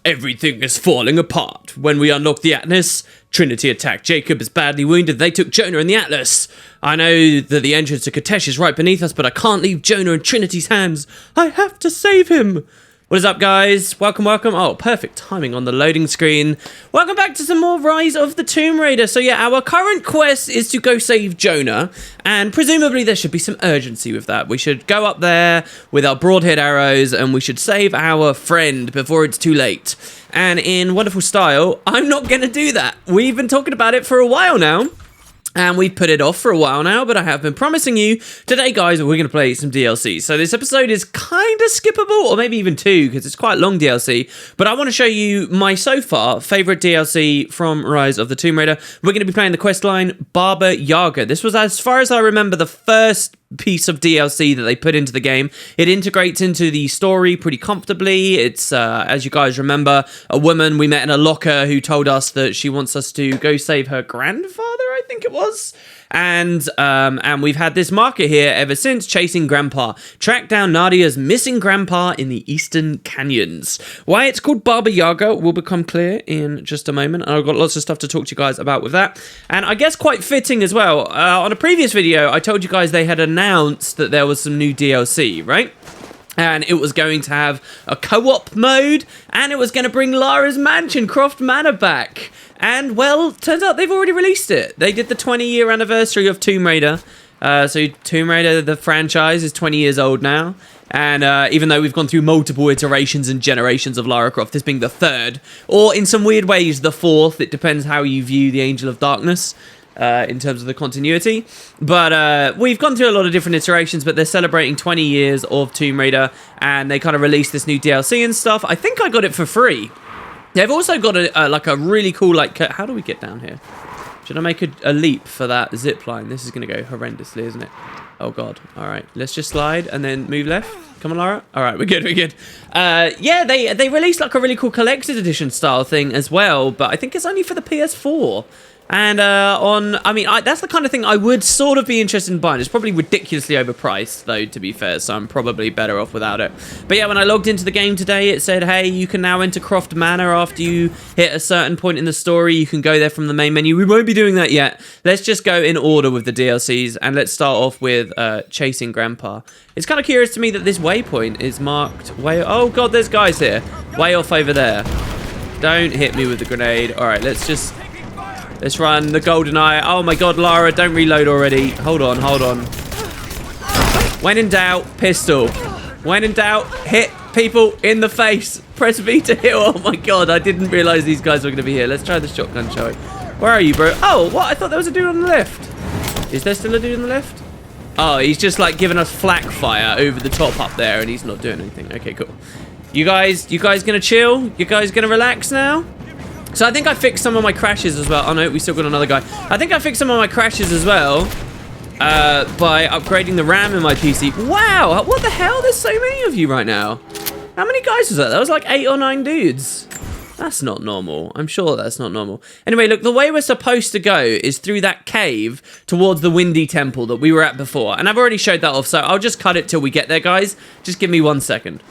Everything is falling apart. When we unlock the Atlas, Trinity attacked Jacob is badly wounded. They took Jonah and the Atlas. I know that the entrance to Katesh is right beneath us, but I can't leave Jonah in Trinity's hands. I have to save him. What is up, guys? Welcome. Oh, perfect timing on the loading screen. Welcome back to some more Rise of the Tomb Raider. So yeah, our current quest is to go save Jonah, and presumably there should be some urgency with that. We should go up there with our broadhead arrows, and we should save our friend before it's too late. And in wonderful style, I'm not going to do that. We've been talking about it for a while now. And we've put it off for a while now, but I have been promising you, today, guys, we're going to play some DLC. So this episode is kind of skippable, or maybe even two, because it's quite long DLC. But I want to show you my, so far, favourite DLC from Rise of the Tomb Raider. We're going to be playing the questline Baba Yaga. This was, as far as I remember, the first piece of DLC that they put into the game. It integrates into the story pretty comfortably. It's, as you guys remember, a woman we met in a locker who told us that she wants us to go save her grandfather, I think it was. And we've had this marker here ever since, chasing Grandpa. Track down Nadia's missing grandpa in the Eastern Canyons. Why it's called Baba Yaga will become clear in just a moment. I've got lots of stuff to talk to you guys about with that. And I guess quite fitting as well. On a previous video, I told you guys they had announced that there was some new DLC, right? And it was going to have a co-op mode, and it was going to bring Lara's mansion, Croft Manor, back. And, well, turns out they've already released it. They did the 20-year anniversary of Tomb Raider. So Tomb Raider, the franchise, is 20 years old now. And even though we've gone through multiple iterations and generations of Lara Croft, this being the third, or in some weird ways the fourth, it depends how you view the Angel of Darkness. In terms of the continuity, but we've gone through a lot of different iterations, but they're celebrating 20 years of Tomb Raider, and they kind of released this new DLC and stuff. I think I got it for free. They've also got a really cool, how do we get down here? Should I make a leap for that zip line? This is going to go horrendously, isn't it? Oh god. All right, let's just slide and then move left. Come on, Lara. All right, we're good. Yeah, they released like a really cool collector's edition style thing as well, but I think it's only for the PS4. And that's the kind of thing I would sort of be interested in buying. It's probably ridiculously overpriced, though, to be fair, so I'm probably better off without it. But yeah, when I logged into the game today, it said, hey, you can now enter Croft Manor after you hit a certain point in the story. You can go there from the main menu. We won't be doing that yet. Let's just go in order with the DLCs, and let's start off with chasing Grandpa. It's kind of curious to me that this waypoint is marked way... Oh, God, there's guys here. Way off over there. Don't hit me with the grenade. All right, let's run the golden eye. Oh my god, Lara, don't reload already. Hold on. When in doubt, pistol. When in doubt, hit people in the face. Press V to hit. Oh my god, I didn't realize these guys were going to be here. Let's try the shotgun, shall we? Where are you, bro? Oh, what? I thought there was a dude on the left. Is there still a dude on the left? Oh, he's just like giving us flak fire over the top up there, and he's not doing anything. Okay, cool. You guys going to chill? You guys going to relax now? So I think I fixed some of my crashes as well. Oh no, we still got another guy. I think I fixed some of my crashes as well by upgrading the RAM in my PC. Wow, what the hell? There's so many of you right now. How many guys was that? That was like 8 or 9 dudes. That's not normal. I'm sure that's not normal. Anyway, look, the way we're supposed to go is through that cave towards the Windy Temple that we were at before. And I've already showed that off, so I'll just cut it till we get there, guys. Just give me 1 second.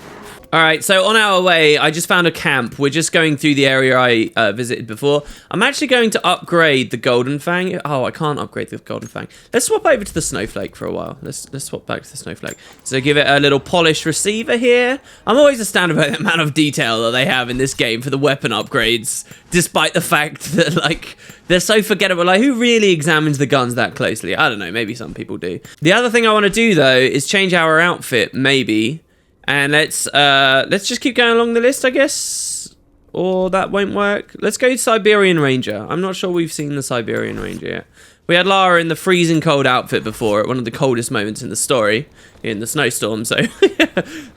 All right, so on our way, I just found a camp. We're just going through the area I visited before. I'm actually going to upgrade the Golden Fang. Oh, I can't upgrade the Golden Fang. Let's swap over to the Snowflake for a while. Let's swap back to the Snowflake. So give it a little polished receiver here. I'm always astounded by the amount of detail that they have in this game for the weapon upgrades, despite the fact that, like, they're so forgettable. Like, who really examines the guns that closely? I don't know. Maybe some people do. The other thing I want to do, though, is change our outfit, maybe. And let's just keep going along the list, I guess. Or that won't work. Let's go to Siberian Ranger. I'm not sure we've seen the Siberian Ranger yet. We had Lara in the freezing cold outfit before at one of the coldest moments in the story, in the snowstorm. So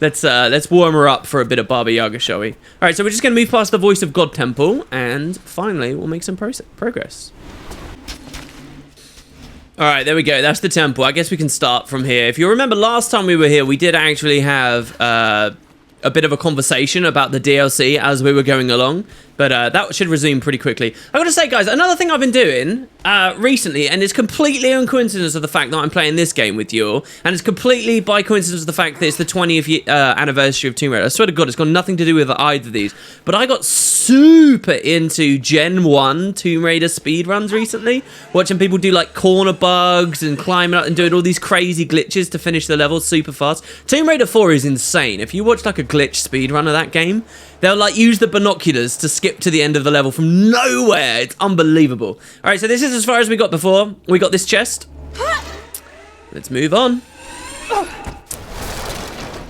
let's warm her up for a bit of Baba Yaga, shall we? All right, so we're just going to move past the Voice of God Temple, and finally we'll make some progress. All right, there we go. That's the temple. I guess we can start from here. If you remember last time we were here, we did actually have a bit of a conversation about the DLC as we were going along. But that should resume pretty quickly. I gotta say, guys, another thing I've been doing recently, and it's completely on coincidence of the fact that I'm playing this game with you all, and it's completely by coincidence of the fact that it's the 20th anniversary of Tomb Raider. I swear to God, it's got nothing to do with either of these. But I got super into Gen 1 Tomb Raider speedruns recently, watching people do like corner bugs and climbing up and doing all these crazy glitches to finish the levels super fast. Tomb Raider 4 is insane. If you watch like a glitch speedrun of that game, they'll like use the binoculars to skip to the end of the level from nowhere. It's unbelievable. All right, so this is as far as we got before. We got this chest. Let's move on.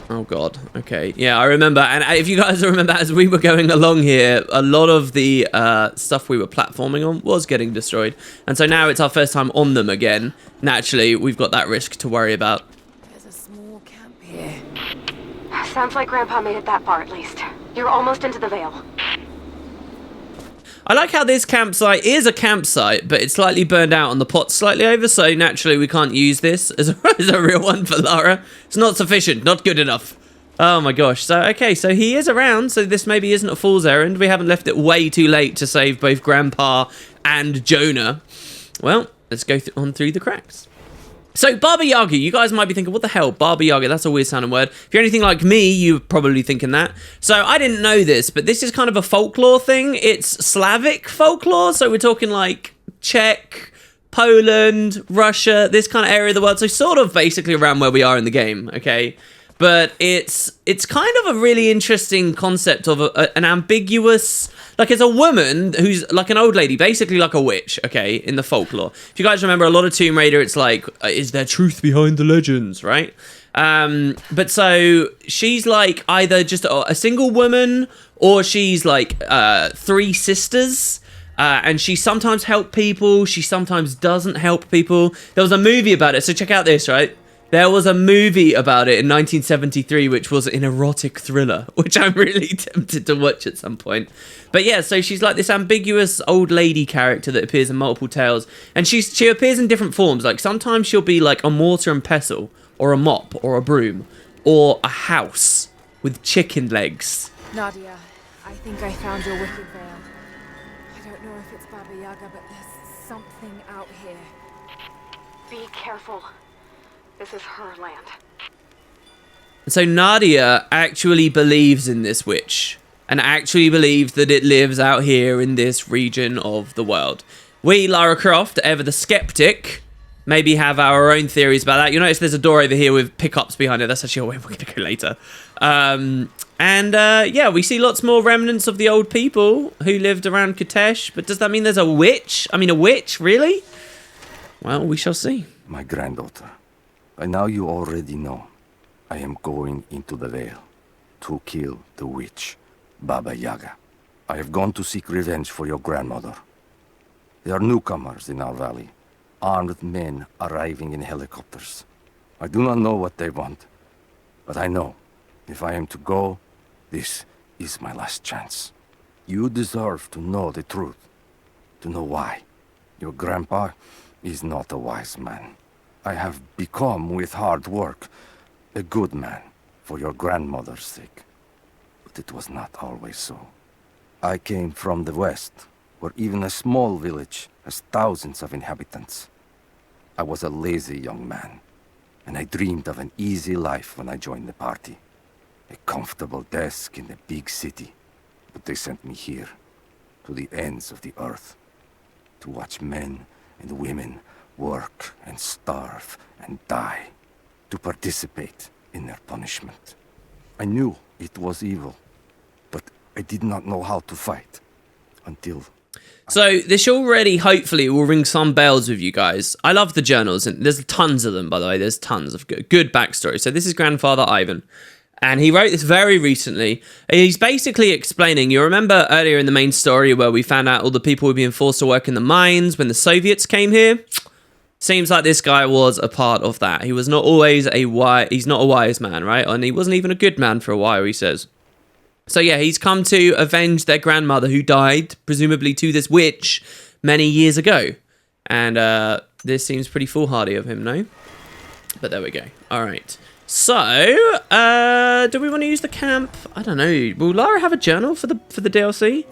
Oh God. Okay. Yeah, I remember. And if you guys remember, as we were going along here, a lot of the stuff we were platforming on was getting destroyed. And so now it's our first time on them again. Naturally, we've got that risk to worry about. There's a small camp here. Sounds like Grandpa made it that far at least. You're almost into the Vale. I like how this campsite is a campsite, but it's slightly burned out and the pot's slightly over, so naturally we can't use this as a real one for Lara. It's not sufficient, not good enough. Oh my gosh. So, okay, so he is around, so this maybe isn't a fool's errand. We haven't left it way too late to save both Grandpa and Jonah. Well, let's go on through the cracks. So, Baba Yaga, you guys might be thinking, what the hell? Baba Yaga, that's a weird sounding word. If you're anything like me, you're probably thinking that. So, I didn't know this, but this is kind of a folklore thing. It's Slavic folklore, so we're talking like Czech, Poland, Russia, this kind of area of the world. So, sort of basically around where we are in the game, okay? But it's kind of a really interesting concept of an ambiguous, like it's a woman who's like an old lady, basically like a witch, okay, in the folklore. If you guys remember a lot of Tomb Raider, it's like, is there truth behind the legends, right? But so she's like either just a single woman or she's like 3 sisters. And she sometimes helps people, she sometimes doesn't help people. There was a movie about it, so check out this, right? There was a movie about it in 1973, which was an erotic thriller, which I'm really tempted to watch at some point. But yeah, so she's like this ambiguous old lady character that appears in multiple tales. And she appears in different forms. Like sometimes she'll be like a mortar and pestle, or a mop, or a broom, or a house with chicken legs. Nadia, I think I found your wicked veil. I don't know if it's Baba Yaga, but there's something out here. Be careful. This is her land. So Nadia actually believes in this witch and actually believes that it lives out here in this region of the world. We, Lara Croft, ever the skeptic, maybe have our own theories about that. You'll notice there's a door over here with pickups behind it. That's actually a way we're going to go later. Yeah, we see lots more remnants of the old people who lived around Katesh. But does that mean there's a witch? I mean, a witch? Really? Well, we shall see. My granddaughter. By now you already know. I am going into the Vale to kill the witch, Baba Yaga. I have gone to seek revenge for your grandmother. There are newcomers in our valley, armed men arriving in helicopters. I do not know what they want, but I know if I am to go, this is my last chance. You deserve to know the truth, to know why. Your grandpa is not a wise man. I have become, with hard work, a good man for your grandmother's sake. But it was not always so. I came from the west, where even a small village has thousands of inhabitants. I was a lazy young man, and I dreamed of an easy life when I joined the party. A comfortable desk in a big city. But they sent me here, to the ends of the earth, to watch men and women work and starve and die, to participate in their punishment. I knew it was evil, but I did not know how to fight until... So this already hopefully will ring some bells with you guys. I love the journals, and there's tons of them, by the way. There's tons of good backstory. So this is Grandfather Ivan, and he wrote this very recently. He's basically explaining, you remember earlier in the main story where we found out all the people were being forced to work in the mines when the Soviets came here? Seems like this guy was a part of that. He was not always he's not a wise man, right? And he wasn't even a good man for a while, he says. So yeah, he's come to avenge their grandmother who died, presumably to this witch, many years ago. And this seems pretty foolhardy of him, no? But there we go. All right. So, do we want to use the camp? I don't know. Will Lara have a journal for the DLC?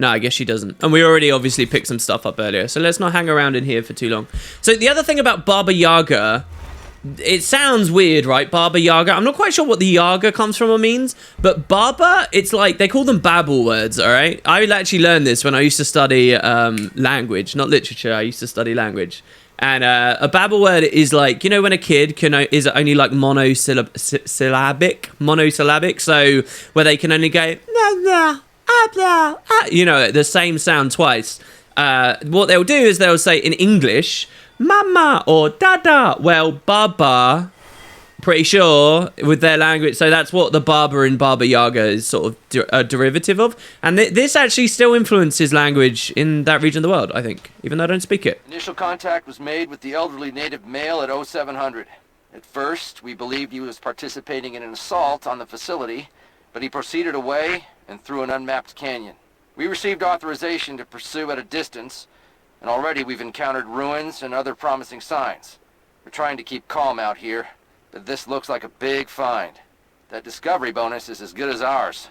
No, I guess she doesn't. And we already obviously picked some stuff up earlier, so let's not hang around in here for too long. So the other thing about Baba Yaga, it sounds weird, right? Baba Yaga. I'm not quite sure what the Yaga comes from or means, but Baba, it's like, they call them Babel words, all right? I actually learned this when I used to study language, not literature. I used to study language. And a Babel word is like, you know, when a kid is only like monosyllabic, so where they can only go, you know, the same sound twice. What they'll do is they'll say in English, mama or dada. Well, baba, pretty sure with their language. So that's what the Baba in Baba Yaga is sort of a derivative of. And this actually still influences language in that region of the world, I think, even though I don't speak it. Initial contact was made with the elderly native male at 0700. At first, we believed he was participating in an assault on the facility, but he proceeded away and through an unmapped canyon. We received authorization to pursue at a distance, and already we've encountered ruins and other promising signs. We're trying to keep calm out here, but this looks like a big find. That discovery bonus is as good as ours.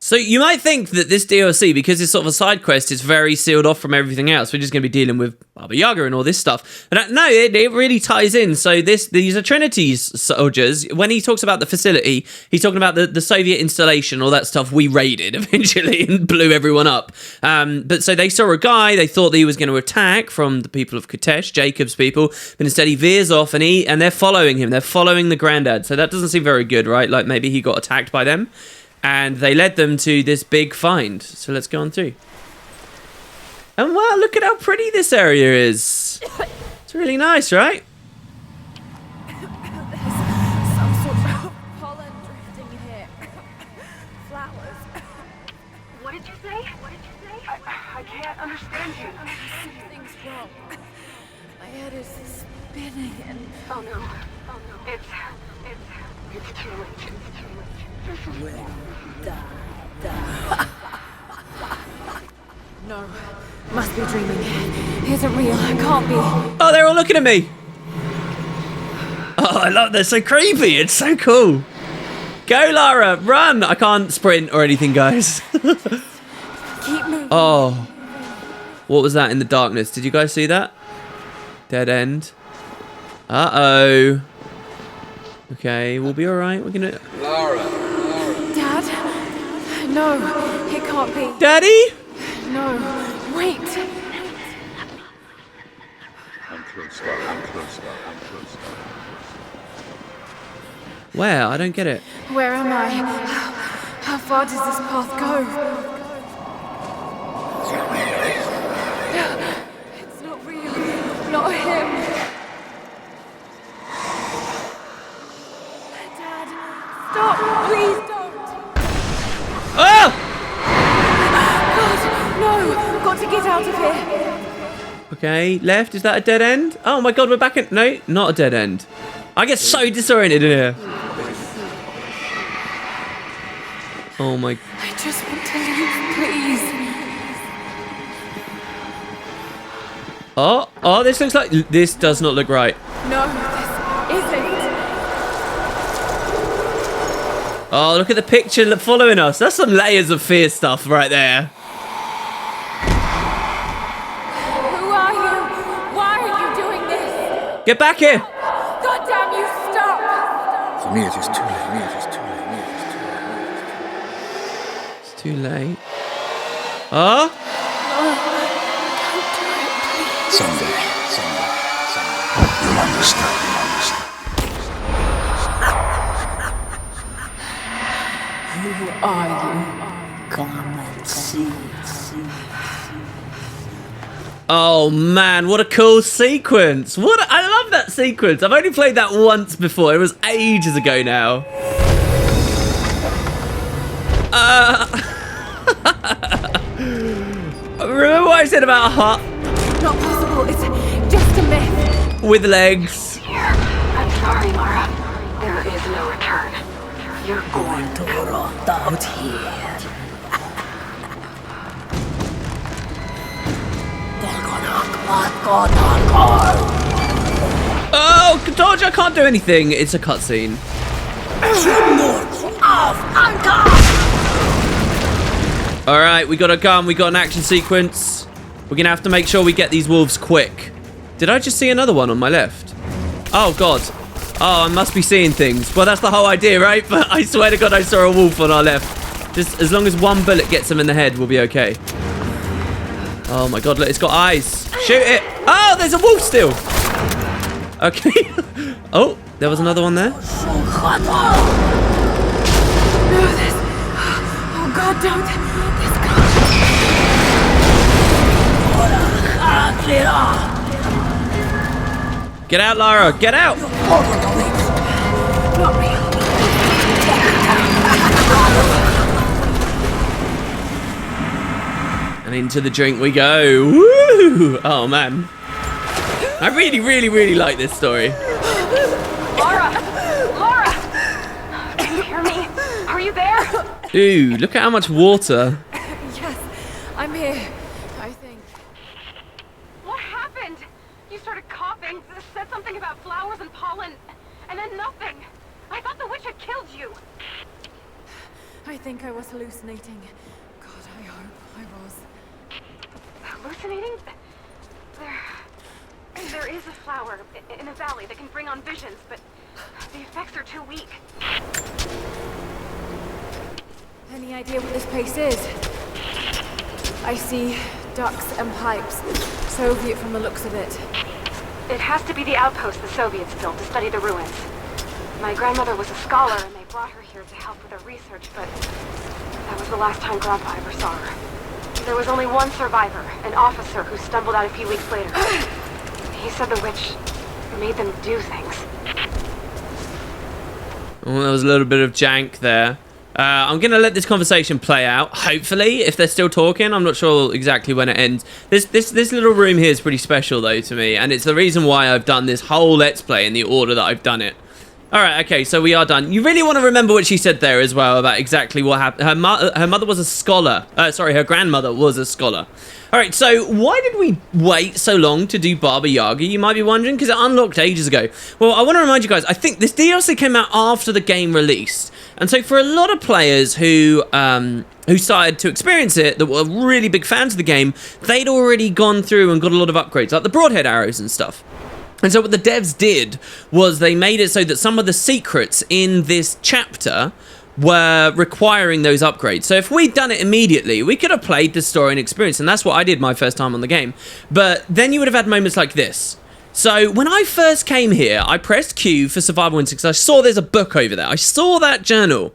So you might think that this DLC, because it's sort of a side quest, is very sealed off from everything else. We're just going to be dealing with Baba Yaga and all this stuff. But no, it really ties in. So these are Trinity's soldiers. When he talks about the facility, he's talking about the Soviet installation, all that stuff we raided eventually and blew everyone up. But so they saw a guy, they thought that he was going to attack from the people of Katesh, Jacob's people, but instead he veers off and they're following him. They're following the granddad. So that doesn't seem very good, right? Like maybe he got attacked by them. And they led them to this big find. So let's go on through. And wow, look at how pretty this area is. It's really nice, right? There's some sort of pollen drifting here. Flowers. What did you say? I can't understand you. Something's wrong. My head is spinning and... Oh no. It's too late. No. Must be dreaming. Isn't real. Can't be. Oh, they're all looking at me. Oh, I love this. So creepy. It's so cool. Go, Lara. Run. I can't sprint or anything, guys. Keep moving. Oh. What was that in the darkness? Did you guys see that? Dead end. Uh-oh. Okay, we'll be alright. We're gonna... Lara. Dad? No, it can't be. Daddy? No, wait. I'm close. Where? I don't get it. Where am I? How far does this path go? It's not real. Not him. Dad, stop. Please don't. Oh! God, no. Got to get out of here. Okay, left. Is that a dead end? Oh my god, we're back in... No, not a dead end. I get so disoriented in here. Oh my... I just want to leave, please. Oh, this looks like... This does not look right. No, this isn't. Oh, look at the picture following us. That's some layers of fear stuff right there. Who are you? Why are you doing this? Get back here. God damn you, stop! For me, it is too late. It's too late. Oh? Someday. You'll understand. Who are you? Come and see. Oh man, what a cool sequence. I love that sequence. I've only played that once before. It was ages ago now. Remember what I said about a hut Not possible. It's just a myth. with legs? I'm sorry, Lara. There is no return. You're Going to rot out here. Oh, Dodge, I can't do anything. It's a cutscene. All right, we got a gun. We got an action sequence. We're going to have to make sure we get these wolves quick. Did I just see another one on my left? Oh, God. Oh, I must be seeing things. Well, that's the whole idea, right? But I swear to God, I saw a wolf on our left. Just as long as one bullet gets him in the head, we'll be okay. Oh, my God. Look, it's got eyes. Shoot it. Oh, there's a wolf still. Okay. Oh, there was another one there. Oh God, don't. This Get out, Lara. Get out. not real. And into the drink we go. Woo! Oh, man. I really, really, really like this story. Laura! Laura! Can you hear me? Are you there? Ooh, look at how much water. Yes, I'm here. I think. What happened? You started coughing, said something about flowers and pollen, and then nothing. I thought the witch had killed you. I think I was hallucinating. God, I hope I was. Hallucinating? There is a flower in a valley that can bring on visions, but the effects are too weak. Any idea what this place is? I see ducks and pipes. Soviet from the looks of it. It has to be the outpost the Soviets built to study the ruins. My grandmother was a scholar and they brought her here to help with her research, but that was the last time Grandpa ever saw her. There was only one survivor, an officer who stumbled out a few weeks later. He said the witch made them do things. Oh, there was a little bit of jank there. I'm going to let this conversation play out. Hopefully, if they're still talking. I'm not sure exactly when it ends. This little room here is pretty special, though, to me. And it's the reason why I've done this whole Let's Play in the order that I've done it. All right, okay, so we are done. You really want to remember what she said there as well about exactly what happened. Her mother was a scholar. Sorry, her grandmother was a scholar. All right, so why did we wait so long to do Baba Yaga, you might be wondering? Because it unlocked ages ago. Well, I want to remind you guys, I think this DLC came out after the game released. And so for a lot of players who started to experience it, that were really big fans of the game, they'd already gone through and got a lot of upgrades, like the broadhead arrows and stuff. And so what the devs did was they made it so that some of the secrets in this chapter were requiring those upgrades. So if we'd done it immediately, we could have played the story and experience, and that's what I did my first time on the game. But then you would have had moments like this. So when I first came here, I pressed Q for Survival Instincts. I saw there's a book over there. I saw that journal.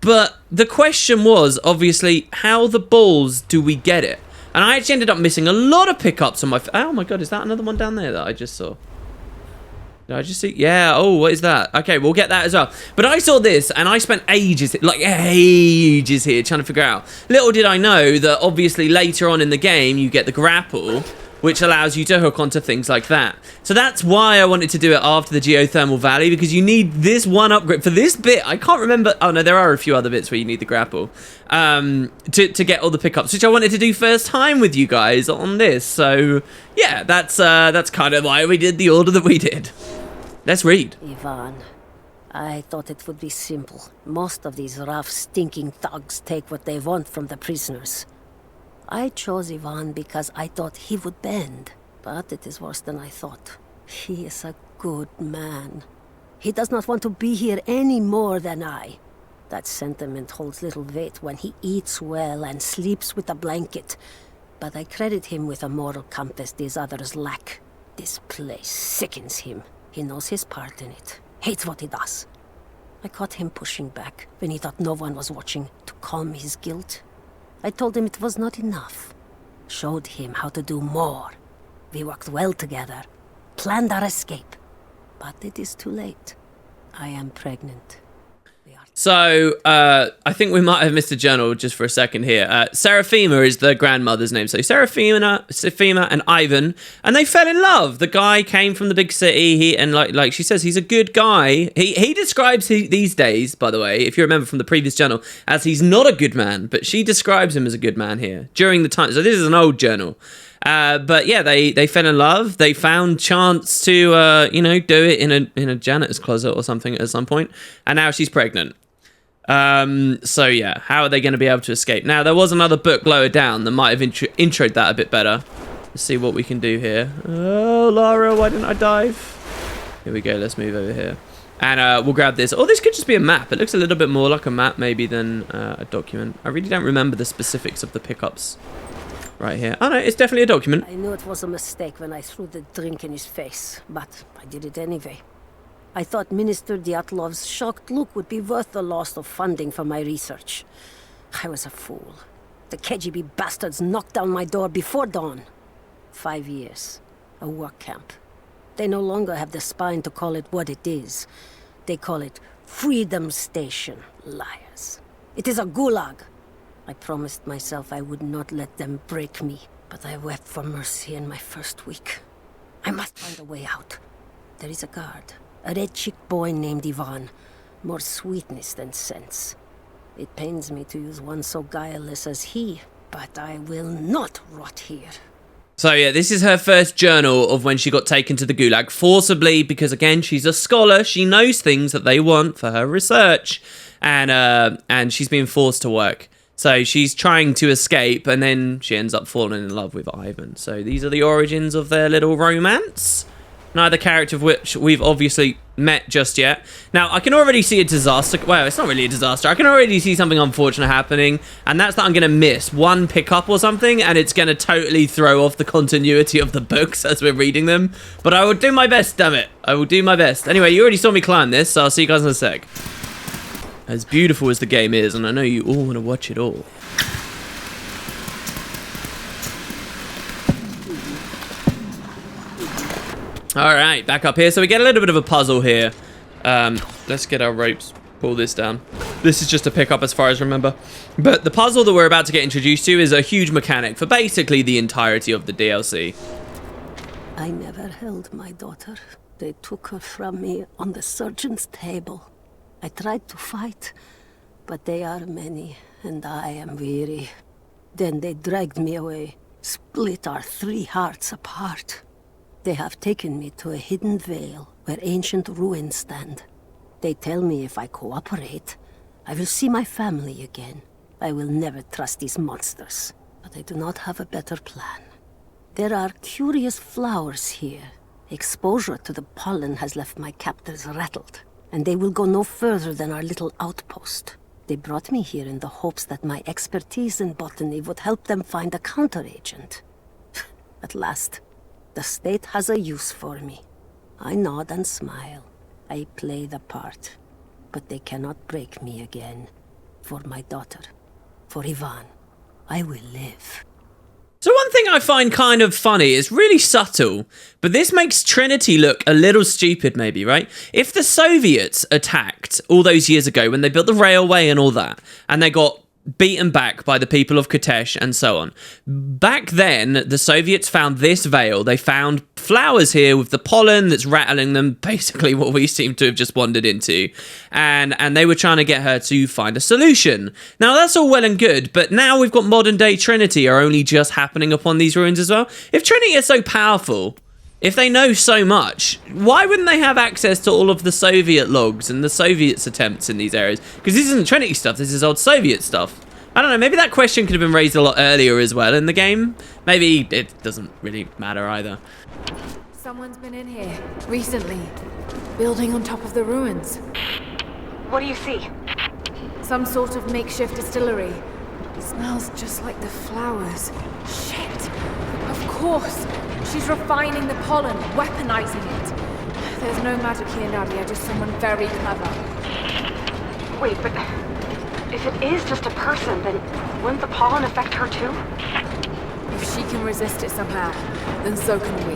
But the question was, obviously, how the balls do we get it? And I actually ended up missing a lot of pickups on my... Oh my god, is that another one down there that I just saw? Did I just see? Yeah, oh, what is that? Okay, we'll get that as well. But I saw this, and I spent ages, like ages here, trying to figure out. Little did I know that, obviously, later on in the game, you get the grapple, which allows you to hook onto things like that. So that's why I wanted to do it after the geothermal valley, because you need this one upgrade. For this bit, I can't remember... Oh, no, there are a few other bits where you need the grapple to get all the pickups, which I wanted to do first time with you guys on this. So, yeah, that's kind of why we did the order that we did. Let's read. Ivan, I thought it would be simple. Most of these rough, stinking thugs take what they want from the prisoners. I chose Ivan because I thought he would bend, but it is worse than I thought. He is a good man. He does not want to be here any more than I. That sentiment holds little weight when he eats well and sleeps with a blanket, but I credit him with a moral compass these others lack. This place sickens him. He knows his part in it, hates what he does. I caught him pushing back when he thought no one was watching to calm his guilt. I told him it was not enough. Showed him how to do more. We worked well together, planned our escape. But it is too late. I am pregnant. So, I think we might have missed a journal just for a second here. Seraphima is the grandmother's name. So, Seraphima and Ivan, and they fell in love. The guy came from the big city, and like she says, he's a good guy. He describes these days, by the way, if you remember from the previous journal, as he's not a good man, but she describes him as a good man here during the time. So, this is an old journal. But yeah, they fell in love. They found chance to, do it in a janitor's closet or something at some point, and now she's pregnant. So yeah, how are they going to be able to escape? Now, there was another book lower down that might have introed that a bit better. Let's see what we can do here. Oh, Lara, why didn't I dive? Here we go. Let's move over here. And we'll grab this. Oh, this could just be a map. It looks a little bit more like a map maybe than a document. I really don't remember the specifics of the pickups right here. Oh, no, it's definitely a document. I knew it was a mistake when I threw the drink in his face, but I did it anyway. I thought Minister Dyatlov's shocked look would be worth the loss of funding for my research. I was a fool. The KGB bastards knocked down my door before dawn. 5 years. A work camp. They no longer have the spine to call it what it is. They call it Freedom Station. Liars. It is a gulag. I promised myself I would not let them break me, but I wept for mercy in my first week. I must find a way out. There is a guard. A red-cheeked boy named Ivan. More sweetness than sense. It pains me to use one so guileless as he, but I will not rot here. So yeah, this is her first journal of when she got taken to the gulag forcibly because, again, she's a scholar. She knows things that they want for her research, and she's being forced to work. So she's trying to escape, and then she ends up falling in love with Ivan. So these are the origins of their little romance. Neither character of which we've obviously met just yet. Now, I can already see a disaster. Well, it's not really a disaster. I can already see something unfortunate happening, and that's that I'm going to miss one pickup or something, and it's going to totally throw off the continuity of the books as we're reading them. But I will do my best, damn it. I will do my best. Anyway, you already saw me climb this, so I'll see you guys in a sec. As beautiful as the game is, and I know you all want to watch it all. Alright, back up here. So we get a little bit of a puzzle here. Let's get our ropes. Pull this down. This is just a pickup as far as I remember. But the puzzle that we're about to get introduced to is a huge mechanic for basically the entirety of the DLC. I never held my daughter. They took her from me on the surgeon's table. I tried to fight, but they are many, and I am weary. Then they dragged me away, split our 3 hearts apart. They have taken me to a hidden vale where ancient ruins stand. They tell me if I cooperate, I will see my family again. I will never trust these monsters, but I do not have a better plan. There are curious flowers here. Exposure to the pollen has left my captors rattled, and they will go no further than our little outpost. They brought me here in the hopes that my expertise in botany would help them find a counteragent. At last, the state has a use for me. I nod and smile. I play the part. But they cannot break me again. For my daughter. For Ivan. I will live. So one thing I find kind of funny is really subtle, but this makes Trinity look a little stupid maybe, right? If the Soviets attacked all those years ago when they built the railway and all that, and they got beaten back by the people of Katesh and so on. Back then, the Soviets found this veil. They found flowers here with the pollen that's rattling them, basically what we seem to have just wandered into. And they were trying to get her to find a solution. Now, that's all well and good, but now we've got modern day Trinity are only just happening upon these ruins as well. If Trinity is so powerful, if they know so much, why wouldn't they have access to all of the Soviet logs and the Soviets' attempts in these areas? Because this isn't Trinity stuff, this is old Soviet stuff. I don't know, maybe that question could have been raised a lot earlier as well in the game. Maybe it doesn't really matter either. Someone's been in here recently, building on top of the ruins. What do you see? Some sort of makeshift distillery. It smells just like the flowers. Shit. Of course. She's refining the pollen, weaponizing it. There's no magic here, Nadia, just someone very clever. Wait, but if it is just a person, then wouldn't the pollen affect her too? If she can resist it somehow, then so can we.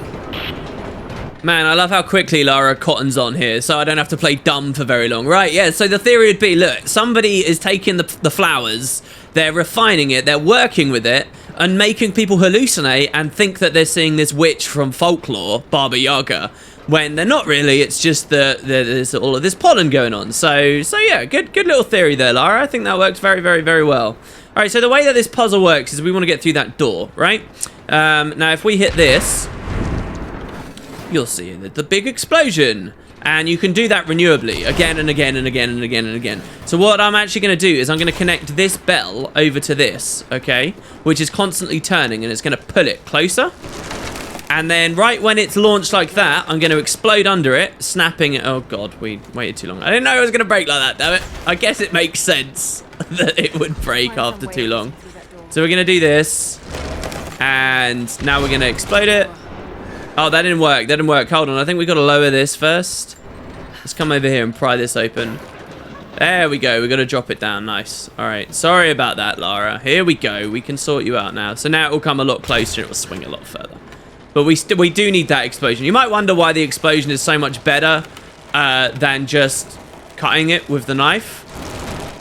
Man, I love how quickly Lara cottons on here, so I don't have to play dumb for very long. Right, yeah, so the theory would be, look, somebody is taking the flowers, they're refining it, they're working with it, and making people hallucinate and think that they're seeing this witch from folklore, Baba Yaga, when they're not really. It's just there's all of this pollen going on. So yeah, good little theory there, Lara. I think that works very, very, very well. All right, so the way that this puzzle works is we want to get through that door, right? Now, if we hit this, you'll see the big explosion. And you can do that renewably again and again and again and again and again. So what I'm actually going to do is I'm going to connect this bell over to this, okay? Which is constantly turning, and it's going to pull it closer. And then right when it's launched like that, I'm going to explode under it, snapping it. Oh, God, we waited too long. I didn't know it was going to break like that, damn it. I guess it makes sense that it would break after too long. So we're going to do this. And now we're going to explode it. Oh, that didn't work. That didn't work. Hold on. I think we got to lower this first. Let's come over here and pry this open. There we go. We got to drop it down. Nice. All right. Sorry about that, Lara. Here we go. We can sort you out now. So now it will come a lot closer. It will swing a lot further. But we do need that explosion. You might wonder why the explosion is so much better than just cutting it with the knife.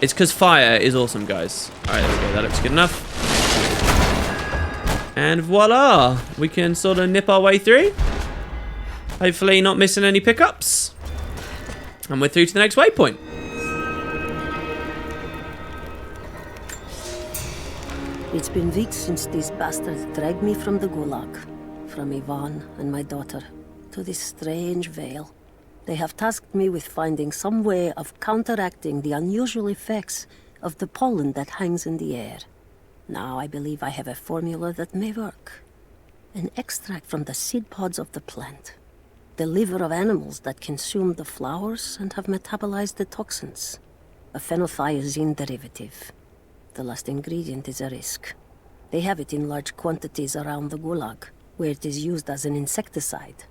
It's because fire is awesome, guys. All right, there we go. That looks good enough. And voila, we can sort of nip our way through. Hopefully not missing any pickups. And we're through to the next waypoint. It's been weeks since these bastards dragged me from the Gulag, from Ivan and my daughter, to this strange veil. They have tasked me with finding some way of counteracting the unusual effects of the pollen that hangs in the air. Now I believe I have a formula that may work. An extract from the seed pods of the plant. The liver of animals that consume the flowers and have metabolized the toxins. A phenothiazine derivative. The last ingredient is a risk. They have it in large quantities around the Gulag, where it is used as an insecticide.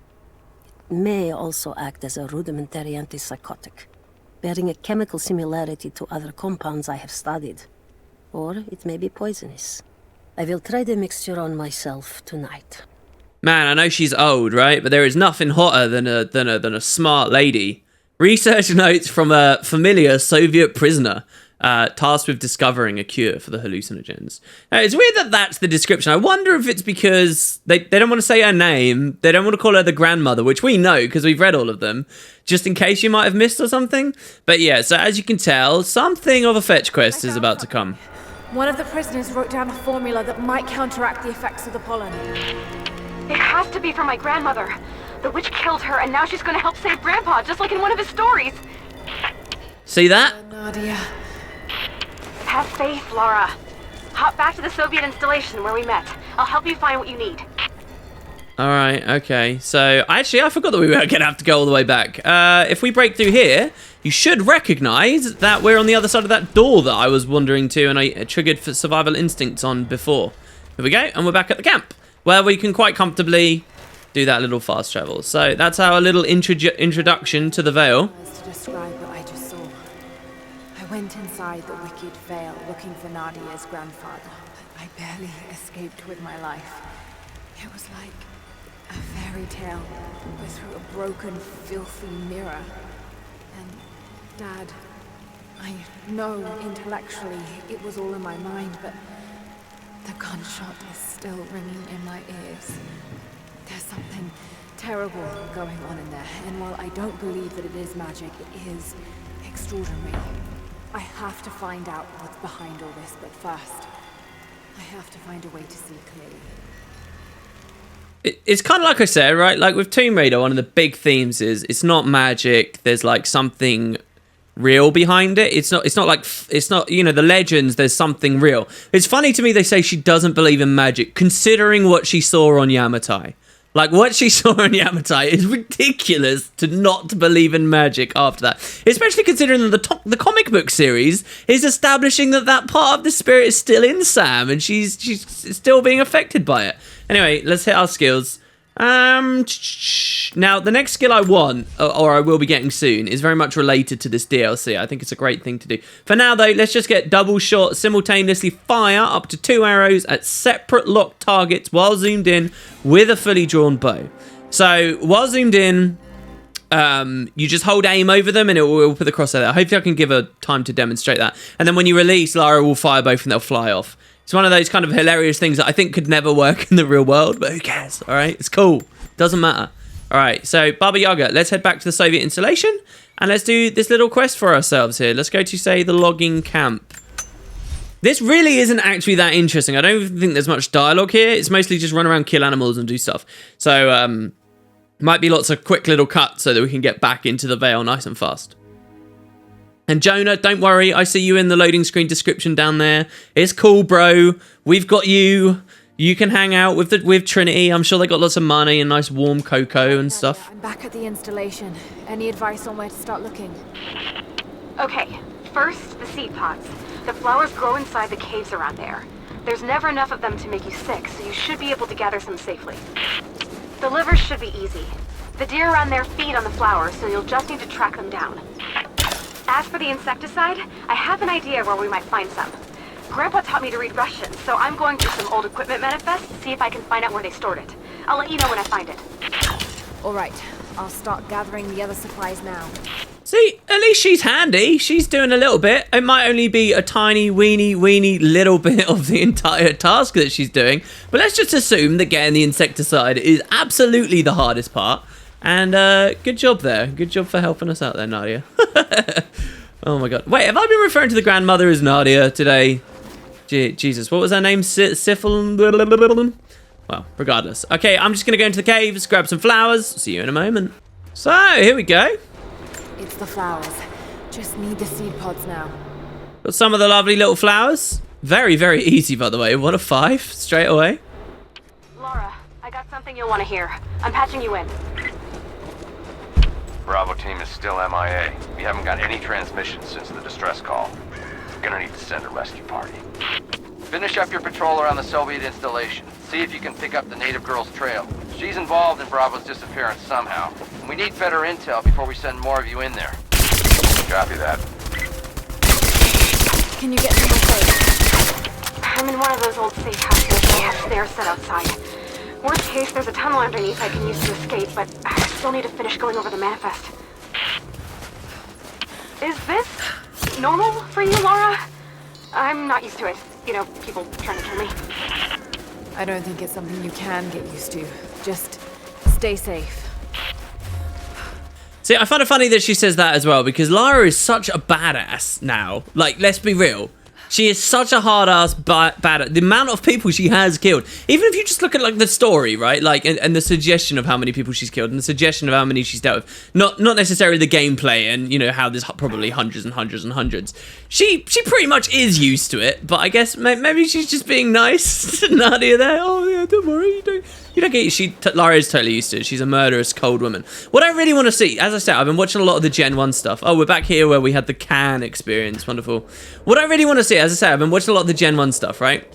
It may also act as a rudimentary antipsychotic, bearing a chemical similarity to other compounds I have studied. Or it may be poisonous. I will try the mixture on myself tonight. Man, I know she's old, right? But there is nothing hotter than a smart lady. Research notes from a familiar Soviet prisoner tasked with discovering a cure for the hallucinogens. Now, it's weird that that's the description. I wonder if it's because they don't want to say her name. They don't want to call her the grandmother, which we know because we've read all of them, just in case you might have missed or something. But yeah, so as you can tell, something of a fetch quest is about to come. One of the prisoners wrote down a formula that might counteract the effects of the pollen. It has to be from my grandmother. The witch killed her, and now she's going to help save Grandpa, just like in one of his stories. See that? Nadia. Have faith, Laura. Hop back to the Soviet installation where we met. I'll help you find what you need. All right, okay. So, actually, I forgot that we were going to have to go all the way back. If we break through here, you should recognize that we're on the other side of that door that I was wandering to and I triggered for survival instincts on before. Here we go, and we're back at the camp, where we can quite comfortably do that little fast travel. So, that's our little introduction to the Vale. To describe what I just saw. I went inside the wicked Vale looking for Nadia's grandfather, but I barely escaped with my life. It was like a fairy tale, but through a broken, filthy mirror. And, Dad, I know intellectually it was all in my mind, but the gunshot is still ringing in my ears. There's something terrible going on in there, and while I don't believe that it is magic, it is extraordinary. I have to find out what's behind all this, but first, I have to find a way to see clearly. It's kind of like I said, right? Like with Tomb Raider, one of the big themes is it's not magic. There's like something real behind it. It's not, you know, the legends, there's something real. It's funny to me they say she doesn't believe in magic, considering what she saw on Yamatai. Like, what she saw on Yamatai is ridiculous to not believe in magic after that. Especially considering that the comic book series is establishing that part of the spirit is still in Sam and she's still being affected by it. Anyway, let's hit our skills. Now, the next skill I want, or I will be getting soon, is very much related to this DLC. I think it's a great thing to do. For now, though, let's just get double shot, simultaneously fire up to 2 arrows at separate locked targets while zoomed in with a fully drawn bow. So, while zoomed in, you just hold aim over them and it will put the crosshair there. Hopefully I can give her time to demonstrate that. And then when you release, Lara will fire both and they'll fly off. It's one of those kind of hilarious things that I think could never work in the real world, but who cares, all right? It's cool. Doesn't matter. All right, so Baba Yaga, let's head back to the Soviet installation and let's do this little quest for ourselves here. Let's go to, say, the logging camp. This really isn't actually that interesting. I don't even think there's much dialogue here. It's mostly just run around, kill animals and do stuff. So, Might be lots of quick little cuts so that we can get back into the Vale nice and fast. And Jonah, don't worry, I see you in the loading screen description down there. It's cool, bro. We've got you. You can hang out with Trinity. I'm sure they got lots of money and nice warm cocoa and stuff. I'm back at the installation. Any advice on where to start looking? Okay, first, the seed pods. The flowers grow inside the caves around there. There's never enough of them to make you sick, so you should be able to gather some safely. The livers should be easy. The deer around there feed on the flowers, so you'll just need to track them down. As for the insecticide, I have an idea where we might find some. Grandpa taught me to read Russian, so I'm going through some old equipment manifests to see if I can find out where they stored it. I'll let you know when I find it. All right, I'll start gathering the other supplies now. See, at least she's handy. She's doing a little bit. It might only be a tiny, weeny little bit of the entire task that she's doing. But let's just assume that getting the insecticide is absolutely the hardest part. And good job there. Good job for helping us out there, Nadia. Oh my god. Wait, have I been referring to the grandmother as Nadia today? Jesus, what was her name? Syphil? Well, regardless. Okay, I'm just going to go into the caves, grab some flowers. See you in a moment. So, here we go. It's the flowers. Just need the seed pods now. Got some of the lovely little flowers. Very, very easy, by the way. 1 of 5, straight away. Laura, I got something you'll want to hear. I'm patching you in. Bravo team is still MIA. We haven't got any transmissions since the distress call. Gonna need to send a rescue party. Finish up your patrol around the Soviet installation. See if you can pick up the native girl's trail. She's involved in Bravo's disappearance somehow. And we need better intel before we send more of you in there. Copy that. Can you get to my safe? I'm in one of those old safe houses. They have stairs set outside. Worst case, there's a tunnel underneath I can use to escape, but I still need to finish going over the manifest. Is this normal for you, Laura? I'm not used to it. You know, people trying to kill me. I don't think it's something you can get used to. Just stay safe. See, I find it funny that she says that as well, because Lara is such a badass now. Like, let's be real. She is such a hard-ass badass. The amount of people she has killed. Even if you just look at, like, the story, right? Like, and the suggestion of how many people she's killed, and the suggestion of how many she's dealt with. Not necessarily the gameplay, and, you know, how there's probably hundreds and hundreds and hundreds. She pretty much is used to it, but I guess maybe she's just being nice to Nadia there. Oh, yeah, don't worry, you don't get it. Lara is totally used to it. She's a murderous, cold woman. What I really want to see, as I said, I've been watching a lot of the Gen 1 stuff. Oh, we're back here where we had the can experience. Wonderful. What I really want to see, as I said, I've been watching a lot of the Gen 1 stuff, right?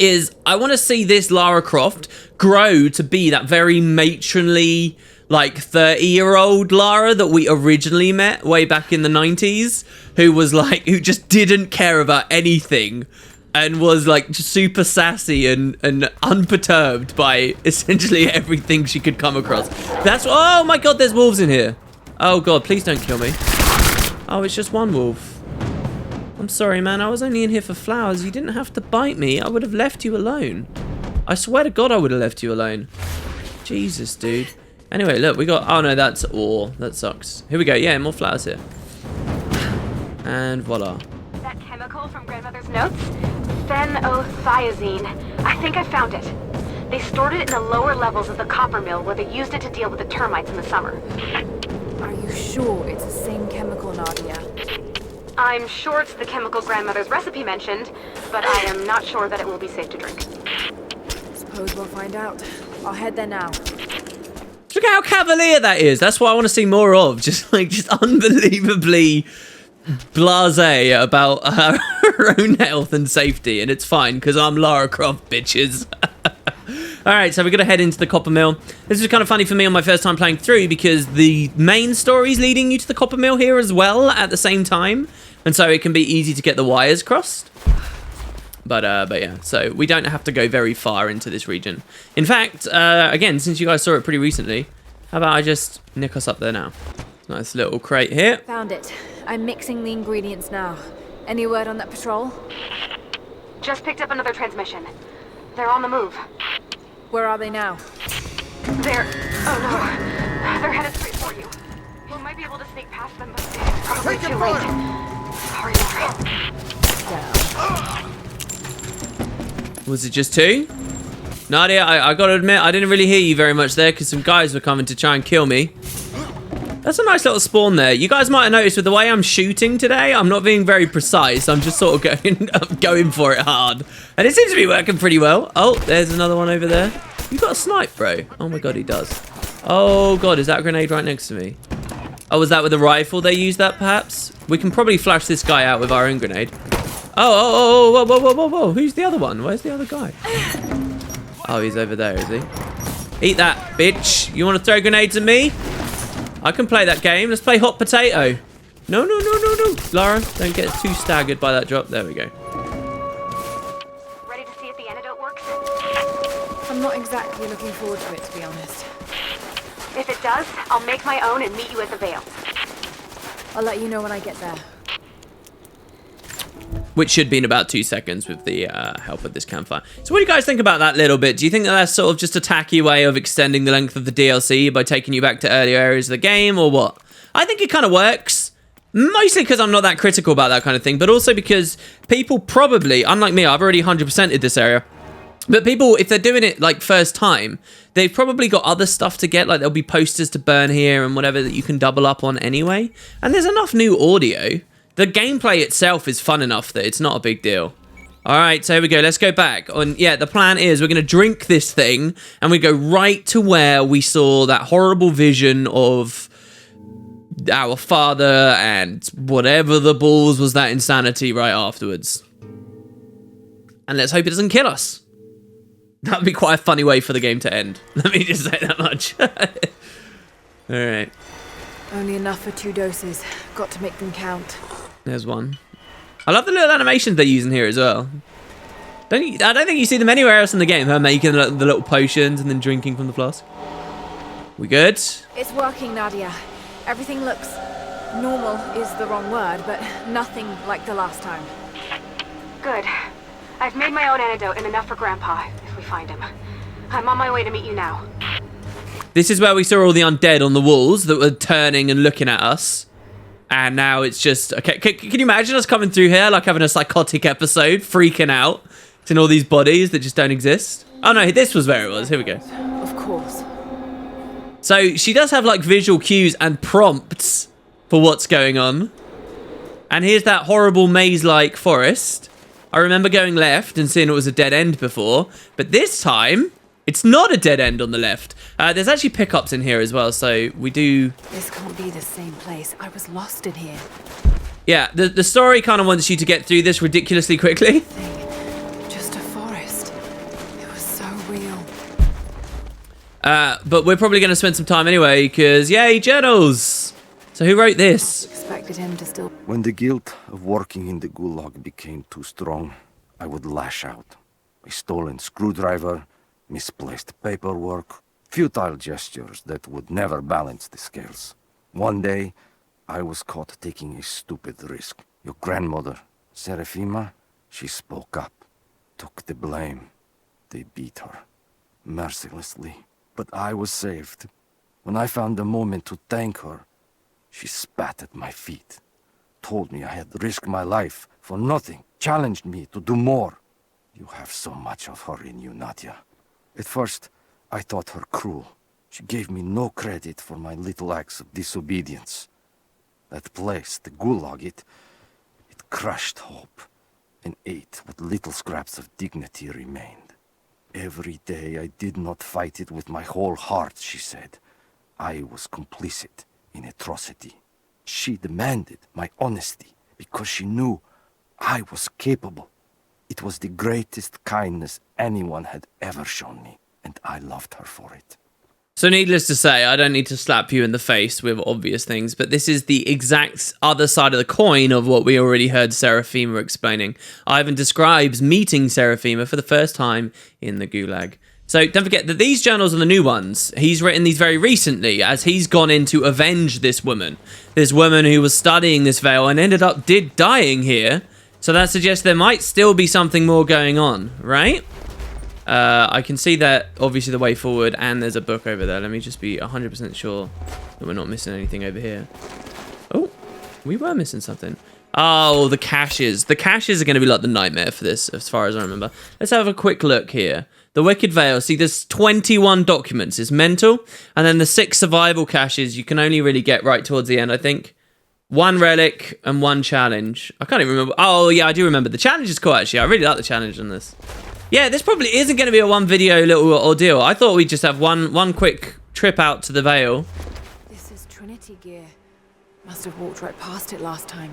Is I want to see this Lara Croft grow to be that very matronly, like 30-year-old Lara that we originally met way back in the 90s, who just didn't care about anything. And was like super sassy and unperturbed by essentially everything she could come across. Oh my god, there's wolves in here. Oh god, please don't kill me. Oh, it's just one wolf. I'm sorry, man. I was only in here for flowers. You didn't have to bite me. I would have left you alone. I swear to god I would have left you alone. Jesus, dude. Anyway, look, we got... Oh no, that's ore. That sucks. Here we go. Yeah, more flowers here. And voila. That chemical from Grandmother's notes? Phenothiazine. I think I found it. They stored it in the lower levels of the copper mill where they used it to deal with the termites in the summer. Are you sure it's the same chemical, Nadia? I'm sure it's the chemical Grandmother's recipe mentioned, but I am not sure that it will be safe to drink. Suppose we'll find out. I'll head there now. Look at how cavalier that is. That's what I want to see more of. Just unbelievably blasé about her own health and safety, and it's fine because I'm Lara Croft, bitches. Alright, so we're going to head into the copper mill. This is kind of funny for me on my first time playing through because the main story is leading you to the copper mill here as well at the same time, and so it can be easy to get the wires crossed. But yeah, so we don't have to go very far into this region. In fact, again, since you guys saw it pretty recently, how about I just nick us up there now? Nice little crate here. Found it. I'm mixing the ingredients now. Any word on that patrol? Just picked up another transmission. They're on the move. Where are they now? Oh no. They're headed straight for you. We might be able to sneak past them, but it's probably too late. Hurry, Laura. Was it just 2? Nadia, I gotta admit, I didn't really hear you very much there because some guys were coming to try and kill me. That's a nice little spawn there. You guys might have noticed with the way I'm shooting today, I'm not being very precise. I'm just sort of going for it hard. And it seems to be working pretty well. Oh, there's another one over there. You got a snipe, bro. Oh my god, he does. Oh god, is that a grenade right next to me? Oh, was that with a rifle they used that, perhaps? We can probably flash this guy out with our own grenade. Oh, whoa, whoa, whoa, whoa, whoa. Who's the other one? Where's the other guy? Oh, he's over there, is he? Eat that, bitch. You want to throw grenades at me? I can play that game. Let's play hot potato. No, no, no, no, no. Lara, don't get too staggered by that drop. There we go. Ready to see if the antidote works? I'm not exactly looking forward to it, to be honest. If it does, I'll make my own and meet you at the Vale. I'll let you know when I get there. Which should be in about 2 seconds with the help of this campfire. So what do you guys think about that little bit? Do you think that that's sort of just a tacky way of extending the length of the DLC by taking you back to earlier areas of the game, or what? I think it kind of works. Mostly because I'm not that critical about that kind of thing, but also because people probably, unlike me, I've already 100%ed this area. But people, if they're doing it like first time, they've probably got other stuff to get, like there'll be posters to burn here and whatever that you can double up on anyway. And there's enough new audio. The gameplay itself is fun enough that it's not a big deal. All right, so here we go. Let's go back. And yeah, the plan is we're going to drink this thing and we go right to where we saw that horrible vision of our father and whatever the balls was that insanity right afterwards. And let's hope it doesn't kill us. That'd be quite a funny way for the game to end. Let me just say that much. All right. Only enough for 2 doses. Got to make them count. There's one. I love the little animations they're using here as well. I don't think you see them anywhere else in the game, huh? Making the little potions and then drinking from the flask. We good? It's working, Nadia. Everything looks... normal is the wrong word, but nothing like the last time. Good. I've made my own antidote and enough for Grandpa, if we find him. I'm on my way to meet you now. This is where we saw all the undead on the walls that were turning and looking at us. And now it's just... Okay, can you imagine us coming through here, like having a psychotic episode, freaking out, seeing all these bodies that just don't exist? Oh no, this was where it was. Here we go. Of course. So she does have like visual cues and prompts for what's going on. And here's that horrible maze-like forest. I remember going left and seeing it was a dead end before, but this time it's not a dead end on the left. There's actually pickups in here as well, so we do... This can't be the same place. I was lost in here. Yeah, the story kind of wants you to get through this ridiculously quickly. Just a forest. It was so real. But we're probably going to spend some time anyway, because yay, journals! So who wrote this? Expected him to still... When the guilt of working in the gulag became too strong, I would lash out. A stolen screwdriver, misplaced paperwork, futile gestures that would never balance the scales. One day, I was caught taking a stupid risk. Your grandmother, Serafima, she spoke up, took the blame. They beat her, mercilessly. But I was saved. When I found a moment to thank her, she spat at my feet, told me I had risked my life for nothing, challenged me to do more. You have so much of her in you, Nadia. At first, I thought her cruel. She gave me no credit for my little acts of disobedience. That place, the gulag, it crushed hope and ate what little scraps of dignity remained. Every day I did not fight it with my whole heart, she said. I was complicit in atrocity. She demanded my honesty because she knew I was capable. It was the greatest kindness anyone had ever shown me, and I loved her for it. So needless to say, I don't need to slap you in the face with obvious things, but this is the exact other side of the coin of what we already heard Serafima explaining. Ivan describes meeting Serafima for the first time in the Gulag. So don't forget that these journals are the new ones. He's written these very recently as he's gone in to avenge this woman. This woman who was studying this veil and ended up dying here. So that suggests there might still be something more going on, right? I can see that, obviously, the way forward, and there's a book over there. Let me just be 100% sure that we're not missing anything over here. Oh, we were missing something. Oh, the caches. The caches are going to be like the nightmare for this, as far as I remember. Let's have a quick look here. The Wicked Veil. See, there's 21 documents. It's mental. And then the 6 survival caches you can only really get right towards the end, I think. 1 relic and 1 challenge. I can't even remember. Oh, yeah, I do remember. The challenge is cool, actually. I really like the challenge in this. Yeah, this probably isn't going to be a 1 video little ordeal. I thought we'd just have one quick trip out to the Veil. This is Trinity gear. Must have walked right past it last time.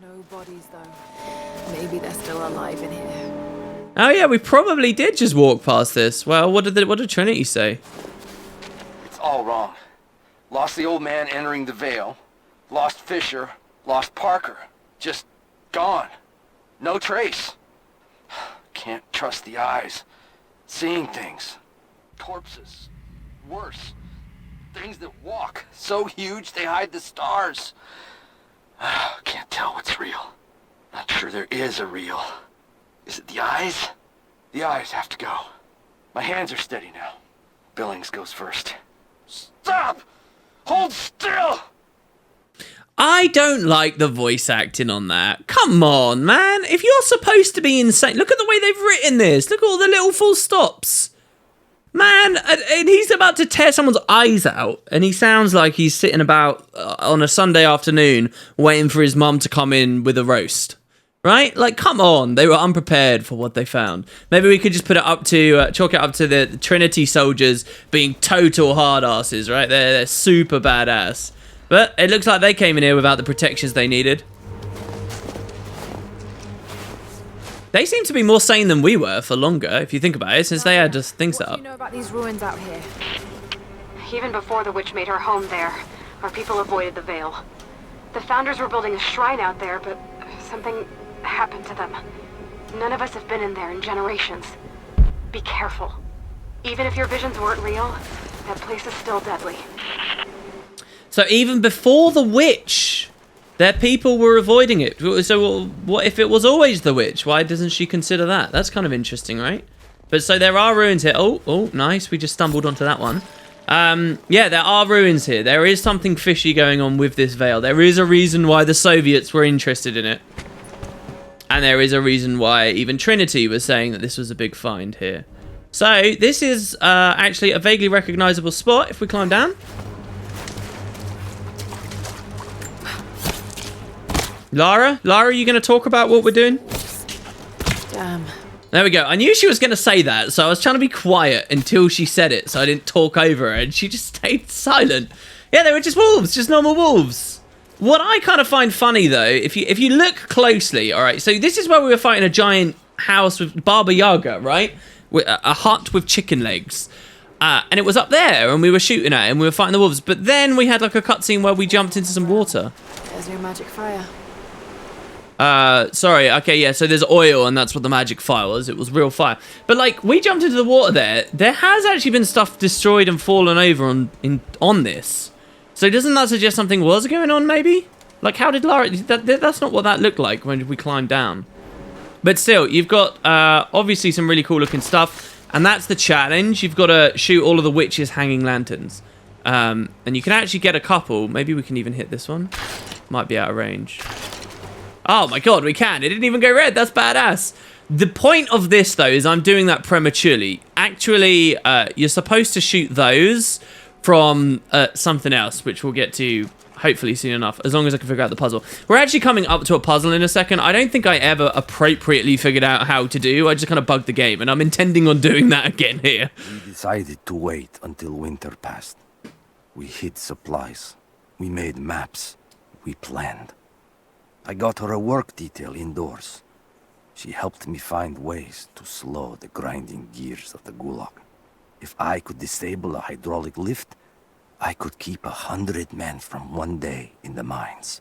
No bodies, though. Maybe they're still alive in here. Oh, yeah, we probably did just walk past this. Well, what did Trinity say? It's all wrong. Lost the old man entering the Veil. Lost Fisher. Lost Parker. Just gone. No trace. Can't trust the eyes. Seeing things. Corpses. Worse. Things that walk. So huge they hide the stars. Can't tell what's real. Not sure there is a real. Is it the eyes? The eyes have to go. My hands are steady now. Billings goes first. Stop! Hold still! I don't like the voice acting on that. Come on, man. If you're supposed to be insane, look at the way they've written this. Look at all the little full stops. Man, and he's about to tear someone's eyes out, and he sounds like he's sitting about on a Sunday afternoon waiting for his mum to come in with a roast. Right? Like, come on. They were unprepared for what they found. Maybe we could just put it up to, chalk it up to the Trinity soldiers being total hard asses, right? They're super badass. But it looks like they came in here without the protections they needed. They seem to be more sane than we were for longer, if you think about it, since they had just things set up. What do you know about these ruins out here? Even before the witch made her home there, our people avoided the Veil. The founders were building a shrine out there, but something happened to them. None of us have been in there in generations. Be careful. Even if your visions weren't real, that place is still deadly. So even before the witch, their people were avoiding it. So what if it was always the witch? Why doesn't she consider that? That's kind of interesting, right? But so there are ruins here. Oh, nice. We just stumbled onto that one. Yeah, there are ruins here. There is something fishy going on with this Veil. There is a reason why the Soviets were interested in it. And there is a reason why even Trinity was saying that this was a big find here. So this is actually a vaguely recognizable spot if we climb down. Lara, are you going to talk about what we're doing? Damn. There we go. I knew she was going to say that, so I was trying to be quiet until she said it, so I didn't talk over her, and she just stayed silent. Yeah, they were just wolves, just normal wolves. What I kind of find funny, though, if you look closely, all right, so this is where we were fighting a giant house with Baba Yaga, right? A hut with chicken legs. And it was up there, and we were shooting at it, and we were fighting the wolves. But then we had, like, a cutscene where we jumped into some water. There's your magic fire. Sorry, okay, yeah, so there's oil, and that's what the magic fire was. It was real fire. But, like, we jumped into the water there. There has actually been stuff destroyed and fallen over on this. So doesn't that suggest something was going on, maybe? Like, how did Lara... That's not what that looked like when we climbed down. But still, you've got, obviously some really cool-looking stuff. And that's the challenge. You've got to shoot all of the witches' hanging lanterns. And you can actually get a couple. Maybe we can even hit this one. Might be out of range. Oh, my God, we can. It didn't even go red. That's badass. The point of this, though, is I'm doing that prematurely. Actually, you're supposed to shoot those from something else, which we'll get to hopefully soon enough, as long as I can figure out the puzzle. We're actually coming up to a puzzle in a second. I don't think I ever appropriately figured out how to do. I just kind of bugged the game, and I'm intending on doing that again here. We decided to wait until winter passed. We hid supplies. We made maps. We planned. I got her a work detail indoors. She helped me find ways to slow the grinding gears of the Gulag. If I could disable a hydraulic lift, I could keep 100 men from one day in the mines.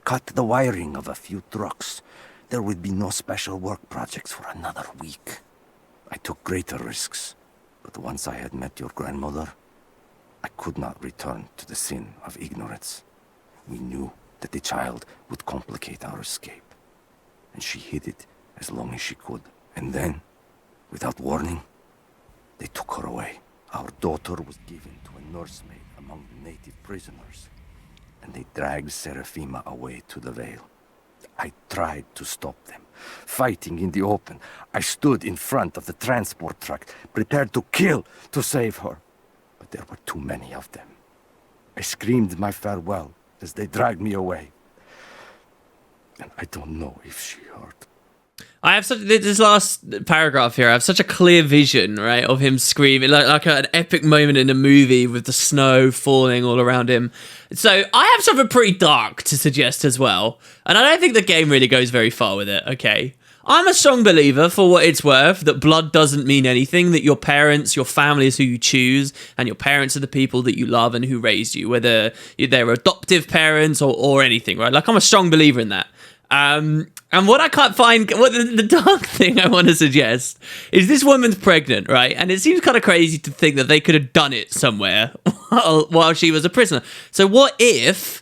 Cut the wiring of a few trucks. There would be no special work projects for another week. I took greater risks, but once I had met your grandmother, I could not return to the sin of ignorance. We knew that the child would complicate our escape, and she hid it as long as she could. And then, without warning, they took her away. Our daughter was given to a nursemaid among the native prisoners, and they dragged Seraphima away to the Veil. I tried to stop them, fighting in the open. I stood in front of the transport truck, prepared to kill to save her. But there were too many of them. I screamed my farewell as they dragged me away. And I don't know if she heard. I have such this last paragraph here. I have such a clear vision, right, of him screaming like an epic moment in a movie with the snow falling all around him. So I have something pretty dark to suggest as well, and I don't think the game really goes very far with it. Okay, I'm a strong believer, for what it's worth, that blood doesn't mean anything. That your parents, your family is who you choose, and your parents are the people that you love and who raised you, whether they're adoptive parents or anything, right? Like, I'm a strong believer in that. And what I can't find, what the dark thing I want to suggest is this woman's pregnant, right? And it seems kind of crazy to think that they could have done it somewhere while she was a prisoner. So what if,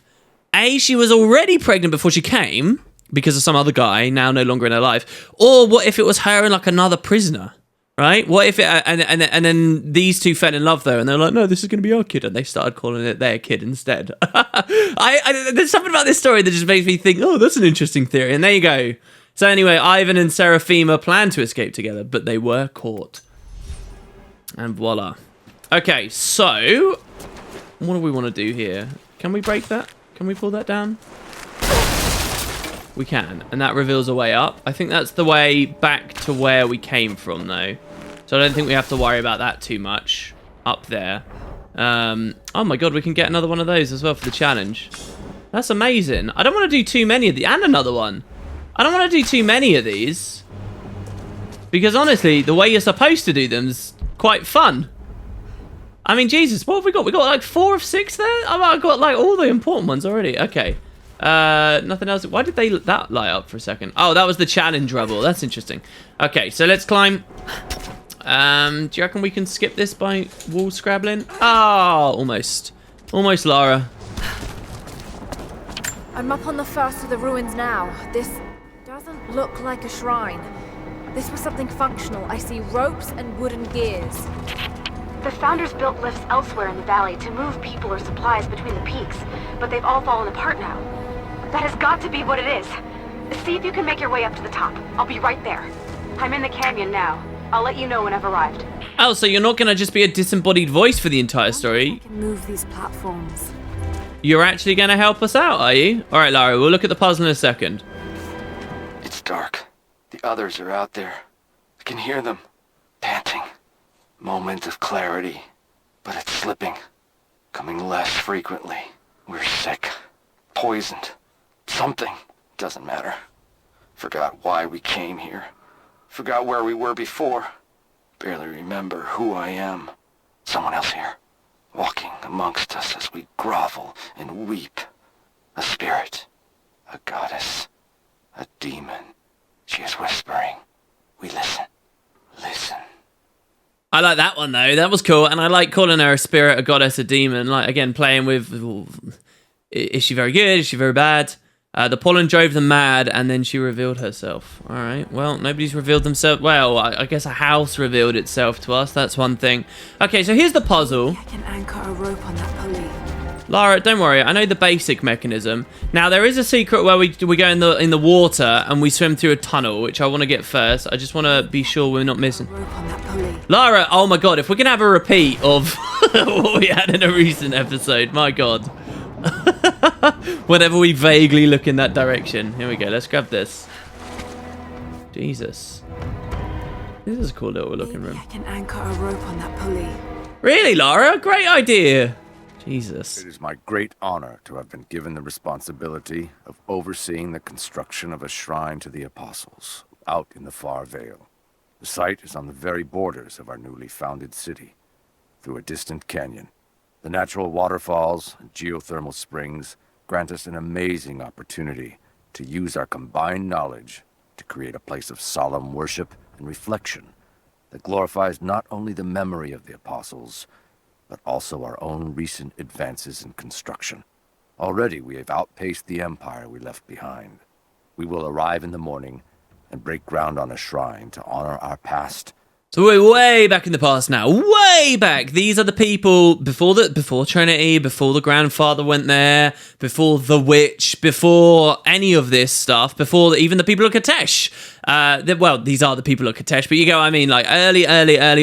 A, she was already pregnant before she came because of some other guy now no longer in her life, or what if it was her and like another prisoner? Right? What if it and then these two fell in love though, and they're like, no, this is going to be our kid, and they started calling it their kid instead. There's something about this story that just makes me think, oh, that's an interesting theory. And there you go. So anyway, Ivan and Seraphima planned to escape together, but they were caught. And voila. Okay, so what do we want to do here? Can we break that? Can we pull that down? We can, and that reveals a way up. I think that's the way back to where we came from, though. So I don't think we have to worry about that too much up there. Oh my god, we can get another one of those as well for the challenge. That's amazing. I don't want to do too many of these. And another one. I don't want to do too many of these. Because honestly, the way you're supposed to do them's quite fun. I mean, Jesus, what have we got? We got like 4 of 6 there? I've got like all the important ones already. Okay. Nothing else. Why did that light up for a second? Oh, that was the challenge rubble. That's interesting. Okay, so let's climb. Do you reckon we can skip this by wall scrabbling? Oh, almost. Almost, Lara. I'm up on the first of the ruins now. This doesn't look like a shrine. This was something functional. I see ropes and wooden gears. The Founders built lifts elsewhere in the valley to move people or supplies between the peaks, but they've all fallen apart now. That has got to be what it is. See if you can make your way up to the top. I'll be right there. I'm in the canyon now. I'll let you know when I've arrived. Oh, so you're not going to just be a disembodied voice for the entire story? I can move these platforms. You're actually going to help us out, are you? All right, Lara, we'll look at the puzzle in a second. It's dark. The others are out there. I can hear them. Panting. Moment of clarity. But it's slipping. Coming less frequently. We're sick. Poisoned. Something. Doesn't matter. Forgot why we came here. Forgot where we were before. Barely remember who I am. Someone else here. Walking amongst us as we grovel and weep. A spirit. A goddess. A demon. She is whispering. We listen. Listen. I like that one, though. That was cool. And I like calling her a spirit, a goddess, a demon. Like, again, playing with... Is she very good? Is she very bad? The pollen drove them mad, and then she revealed herself. All right. Well, nobody's revealed themselves. Well, I guess a house revealed itself to us. That's one thing. Okay, so here's the puzzle. I can anchor a rope on that pulley. Lara, don't worry. I know the basic mechanism. Now, there is a secret where we go in the water and we swim through a tunnel, which I want to get first. I just want to be sure we're not missing. Rope on that pulley. Lara, oh my god, if we can have a repeat of what we had in a recent episode, my god. Whenever we vaguely look in that direction. Here we go, let's grab this. Jesus. This is a cool little looking room. I can anchor a rope on that pulley. Really, Lara? Great idea. Jesus. It is my great honor to have been given the responsibility of overseeing the construction of a shrine to the Apostles out in the far Vale. The site is on the very borders of our newly founded city, through a distant canyon. The natural waterfalls and geothermal springs grant us an amazing opportunity to use our combined knowledge to create a place of solemn worship and reflection that glorifies not only the memory of the Apostles, but also our own recent advances in construction. Already we have outpaced the empire we left behind. We will arrive in the morning and break ground on a shrine to honor our past. So we're way back in the past now. Way back. These are the people before Trinity, before the grandfather went there, before the witch, before any of this stuff, before even the people of Katesh. Well, these are the people of Katesh, but you go, I mean, like early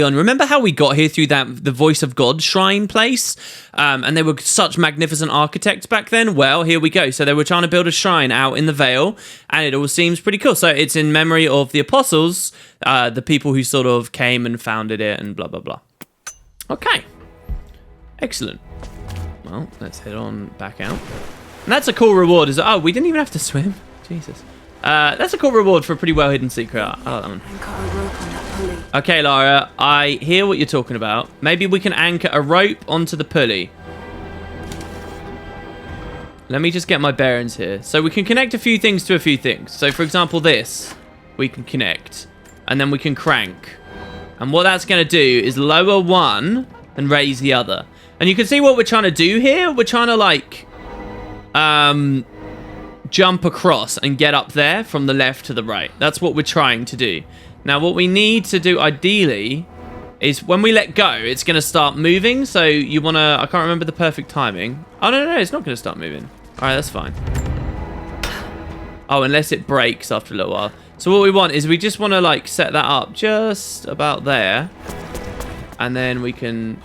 on. Remember how we got here through the Voice of God shrine place? And they were such magnificent architects back then. Well, here we go. So they were trying to build a shrine out in the Vale, and it all seems pretty cool. So it's in memory of the apostles, the people who sort of came and founded it and blah, blah, blah. Okay. Excellent. Well, let's head on back out. And that's a cool reward. Oh, we didn't even have to swim. Jesus. That's a cool reward for a pretty well-hidden secret. I like that one. Okay, Lara, I hear what you're talking about. Maybe we can anchor a rope onto the pulley. Let me just get my bearings here. So we can connect a few things to a few things. So, for example, this. We can connect. And then we can crank. And what that's going to do is lower one and raise the other. And you can see what we're trying to do here. We're trying to, like, jump across and get up there from the left to the right. That's what we're trying to do. Now, what we need to do, ideally, is when we let go, it's going to start moving. So you want to... I can't remember the perfect timing. Oh, no, it's not going to start moving. All right, that's fine. Oh, unless it breaks after a little while. So what we want is we just want to, like, set that up just about there. And then we can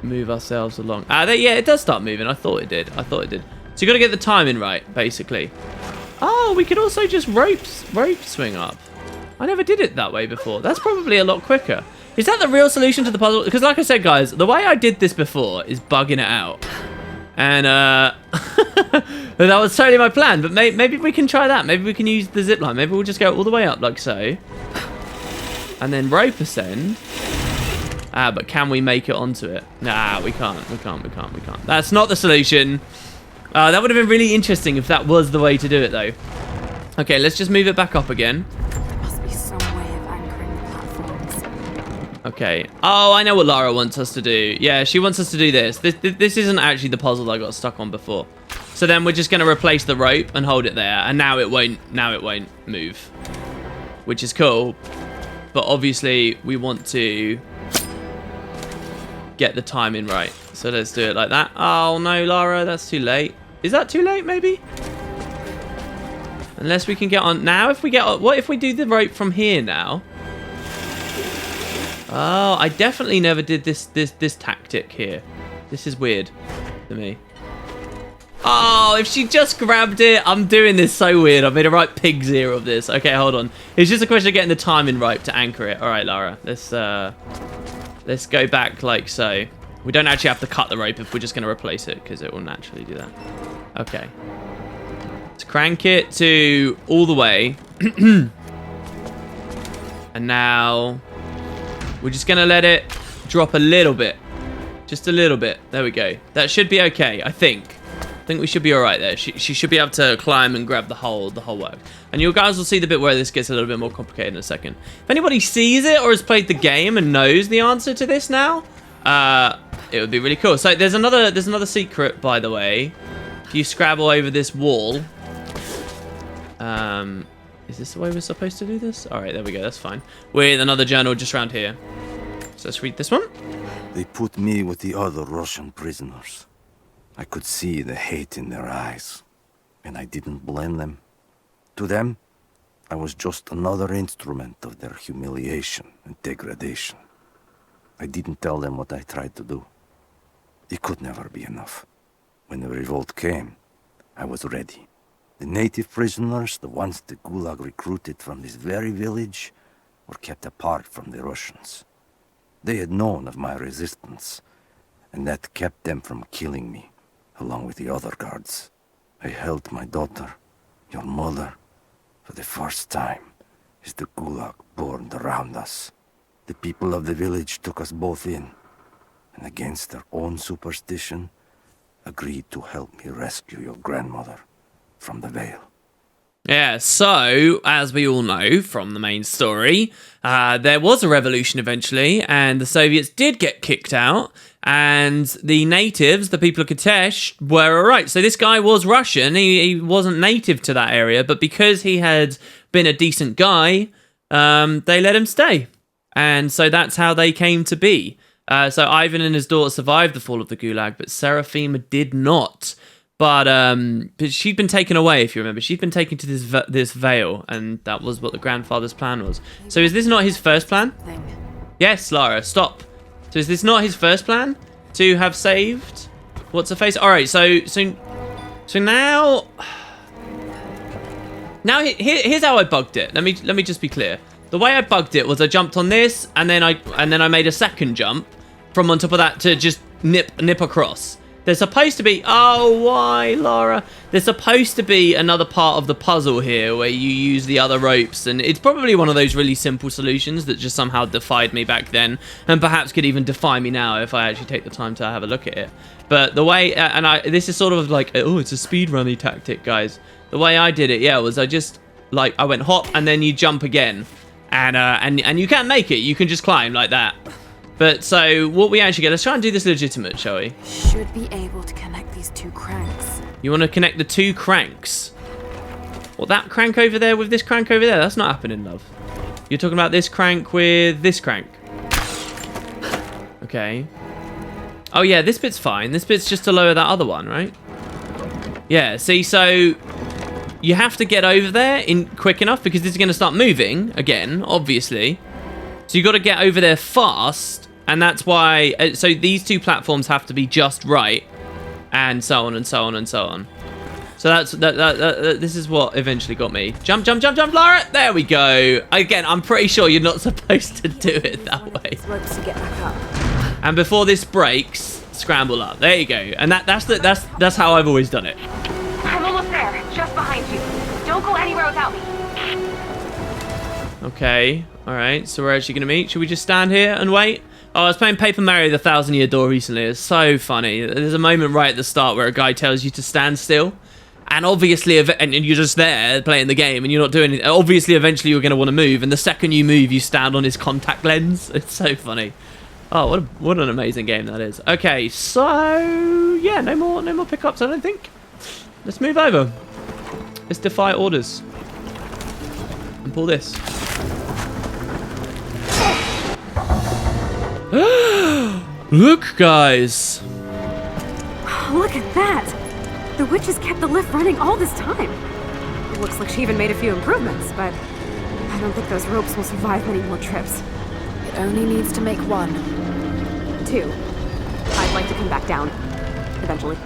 move ourselves along. Yeah, it does start moving. I thought it did. So you got to get the timing right, basically. Oh, we could also just rope swing up. I never did it that way before. That's probably a lot quicker. Is that the real solution to the puzzle? Because like I said, guys, the way I did this before is bugging it out. And that was totally my plan. But maybe we can try that. Maybe we can use the zip line. Maybe we'll just go all the way up like so. And then rope ascend. But can we make it onto it? Nah, we can't. That's not the solution. That would have been really interesting if that was the way to do it, though. Okay, let's just move it back up again. Must be some way of anchoring the platforms. Okay. Oh, I know what Lara wants us to do. Yeah, she wants us to do this. This isn't actually the puzzle I got stuck on before. So then we're just going to replace the rope and hold it there. And now it won't move. Which is cool. But obviously, we want to get the timing right. So let's do it like that. Oh, no, Lara, that's too late. Is that too late, maybe? Unless we can get on... Now, if we get on... What if we do the rope from here now? Oh, I definitely never did this tactic here. This is weird to me. Oh, if she just grabbed it... I'm doing this so weird. I made a right pig's ear of this. Okay, hold on. It's just a question of getting the timing right to anchor it. All right, Lara. Let's go back like so. We don't actually have to cut the rope if we're just going to replace it, because it will naturally do that. Okay. Let's crank it to all the way. And now we're just going to let it drop a little bit. Just a little bit. There we go. That should be okay, I think. I think we should be all right there. She should be able to climb and grab the whole work. And you guys will see the bit where this gets a little bit more complicated in a second. If anybody sees it or has played the game and knows the answer to this now, it would be really cool. So there's another secret, by the way. If you scrabble over this wall, is this the way we're supposed to do this? All right, there we go. That's fine. With another journal just around here. So let's read this one. They put me with the other Russian prisoners. I could see the hate in their eyes, and I didn't blame them. To them, I was just another instrument of their humiliation and degradation. I didn't tell them what I tried to do. It could never be enough. When the revolt came, I was ready. The native prisoners, the ones the Gulag recruited from this very village, were kept apart from the Russians. They had known of my resistance, and that kept them from killing me, along with the other guards. I held my daughter, your mother, for the first time, as the Gulag burned around us. The people of the village took us both in, and against their own superstition, agreed to help me rescue your grandmother from the Vale. Yeah, so, as we all know from the main story, there was a revolution eventually, and the Soviets did get kicked out, and the natives, the people of Katesh, were alright. So this guy was Russian, he wasn't native to that area, but because he had been a decent guy, they let him stay. And so that's how they came to be. So Ivan and his daughter survived the fall of the Gulag, but Seraphima did not. But she'd been taken away, if you remember. She'd been taken to this veil, and that was what the grandfather's plan was. So is this not his first plan? Yes, Lara, stop. So is this not his first plan? To have saved what's her face? All right, so now here's how I bugged it. Let me just be clear. The way I bugged it was I jumped on this, and then I made a second jump from on top of that to just nip across. There's supposed to be... Oh, why, Lara? There's supposed to be another part of the puzzle here where you use the other ropes, and it's probably one of those really simple solutions that just somehow defied me back then, and perhaps could even defy me now if I actually take the time to have a look at it. But the way... this is sort of like... Oh, it's a speedrunny tactic, guys. The way I did it, yeah, was I just... Like, I went hop, and then you jump again. And you can make it. You can just climb like that. But so what we actually get, let's try and do this legitimate, shall we? Should be able to connect these two cranks. You want to connect the two cranks? Well, that crank over there with this crank over there, that's not happening, love. You're talking about this crank with this crank. Okay. Oh yeah, this bit's fine. This bit's just to lower that other one, right? Yeah, see, so you have to get over there in quick enough because this is going to start moving again, obviously. So you got to get over there fast. And that's why, so these two platforms have to be just right, and so on and so on and so on. So that's this is what eventually got me. Jump, jump, jump, jump, Lara! There we go. Again, I'm pretty sure you're not supposed to do it that way. Ropes to get back up. And before this breaks, scramble up. There you go. And that's how I've always done it. I'm almost there, just behind you. Don't go anywhere without me. Okay, all right. So we're actually gonna meet. Should we just stand here and wait? Oh, I was playing Paper Mario: The 1,000-Year Door recently. It's so funny. There's a moment right at the start where a guy tells you to stand still. And obviously, and you're just there playing the game and you're not doing it. Obviously, eventually you're going to want to move. And the second you move, you stand on his contact lens. It's so funny. Oh, what an amazing game that is. Okay, so... Yeah, no more pickups, I don't think. Let's move over. Let's defy orders. And pull this. Look, guys. Look at that! The witch has kept the lift running all this time. It looks like she even made a few improvements, but I don't think those ropes will survive many more trips. It only needs to make 1. 2. I'd like to come back down. Eventually.